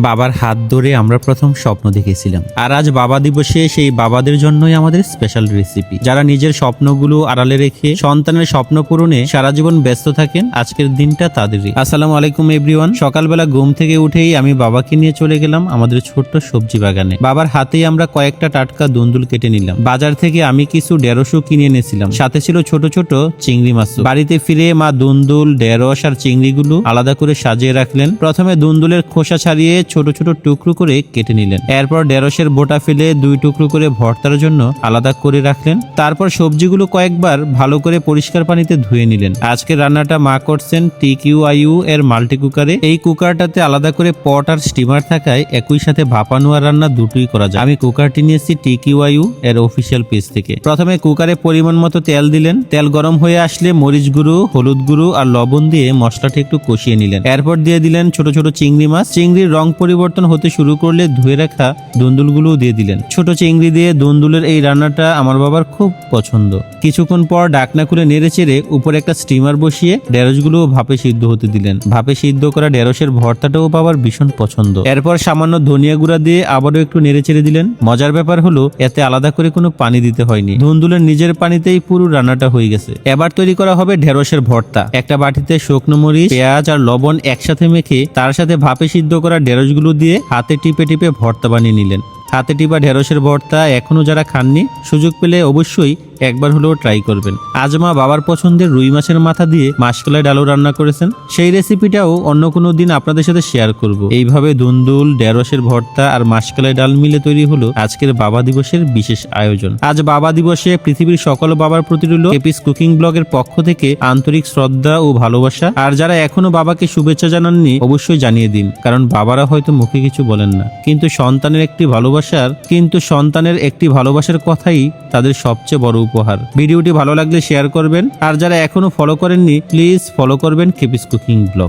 বাবার হাত ধরে আমরা প্রথম স্বপ্ন দেখেছিলাম, আর আজ বাবা দিবসে সেই বাবাদের জন্যই আমাদের স্পেশাল রেসিপি। যারা নিজের স্বপ্নগুলো আড়ালে রেখে সন্তানের স্বপ্ন পূরণে সারা জীবন ব্যস্ত থাকেন, আজকের দিনটা তাদেরই। আসসালামু আলাইকুম এভরিওয়ান। সকালবেলা ঘুম থেকে উঠেই আমি বাবাকে নিয়ে চলে গেলাম আমাদের ছোট্ট সবজি বাগানে। বাবার হাতেই আমরা কয়েকটা টাটকা দুন্দুল কেটে নিলাম। বাজার থেকে আমি কিছু ঢেঁড়সও কিনে এনেছিলাম, সাথে ছিল ছোট ছোট চিংড়ি মাছ। বাড়িতে ফিরে মা দুন্দুল, ঢেঁড়স আর চিংড়িগুলো আলাদা করে সাজিয়ে রাখলেন। প্রথমে দুন্দুলের খোসা ছাড়িয়ে ছোট ছোট টুকরো করে কেটে নিলেন। এরপর ঢেঁড়সের বোটা ফেলে 2 টুকরো করে ভর্তার জন্য আলাদা করে রাখলেন। তারপর সবজিগুলো কয়েকবার ভালো করে পরিষ্কার পানিতে ধুয়ে নিলেন। আজকের রান্নাটা মা করছেন TQIU এর মাল্টি কুকারে। এই কুকারটাতে আলাদা করে পট আর স্টিমার থাকায় একই সাথে ভাপানো আর রান্না দুটোই করা যায়। আমি কুকারটি নিয়েছি TQIU এর অফিসিয়াল পেজ থেকে। প্রথমে কুকারে পরিমাণ মতো তেল দিলেন। তেল গরম হয়ে আসলে মরিচ গুঁড়ো, হলুদ গুঁড়ো আর লবণ দিয়ে মশলাটা একটু কষিয়ে নিলেন। এরপর দিয়ে দিলেন ছোট ছোট চিংড়ি মাছ। চিংড়ির রং পরিবর্তন হতে শুরু করলে ধুয়ে রাখা দুন্দুলগুলো দিয়ে দিলেন। ছোট চিংড়ি দিয়ে দুন্দুলের এই রান্নাটা আমার বাবার খুব পছন্দ। কিছুক্ষণ পর ঢাকনা খুলে নেড়ে চেড়ে উপরে একটা স্টিমার বসিয়ে ঢেঁড়সগুলো ভাপে সিদ্ধ হতে দিলেন। ভাপে সিদ্ধ করা ঢেঁড়সের ভর্তাটাও বাবার ভীষণ পছন্দ। এরপর সামান্য ধনিয়া গুঁড়া দিয়ে আবারও একটু নেড়ে চেড়ে দিলেন। মজার ব্যাপার হলো এতে আলাদা করে কোনো পানি দিতে হয়নি, দুন্দুলের নিজের পানিতেই পুরো রান্নাটা হয়ে গেছে। এবার তৈরি করা হবে ঢেঁড়সের ভর্তা। একটা বাটিতে শুকনো মরিচ, পেঁয়াজ আর লবণ একসাথে মেখে তার সাথে ভাপে সিদ্ধ করা ঢেঁড়সগুলো দিয়ে হাতে টিপে টিপে ভর্তা বানিয়ে নিলেন। হাতে টিপা ঢেঁড়সের ভর্তা এখনো যারা খাননি, সুযোগ পেলে অবশ্যই একবার হলেও ট্রাই করবেন। আজ মা বাবার পছন্দের রুই মাছের মাথা দিয়ে মাসকলাই ডালও রান্না করেছেন। সেই রেসিপিটাও অন্য কোনো দিন আপনাদের সাথে শেয়ার করব। এইভাবে দুন্দুল, ঢেঁড়সের ভর্তা আর মাসকলাই ডাল মিলে তৈরি হলো আজকের বাবা দিবসের বিশেষ আয়োজন। আজ বাবা দিবসে পৃথিবীর সকল বাবার প্রতি রইল কেপিস কুকিং ব্লগের পক্ষ থেকে আন্তরিক শ্রদ্ধা ও ভালোবাসা। আর যারা এখনো বাবাকে শুভেচ্ছা জানাননি, অবশ্যই জানিয়ে দিন, কারণ বাবারা হয়তো মুখে কিছু বলেন না, কিন্তু সন্তানের একটি ভালোবাসার কথাই তাদের সবচেয়ে বড় উপহার। ভিডিওটি ভালো লাগলে শেয়ার করবেন, আর যারা এখনো ফলো করেননি প্লিজ ফলো করবেন কেপিস কুকিং ব্লগ।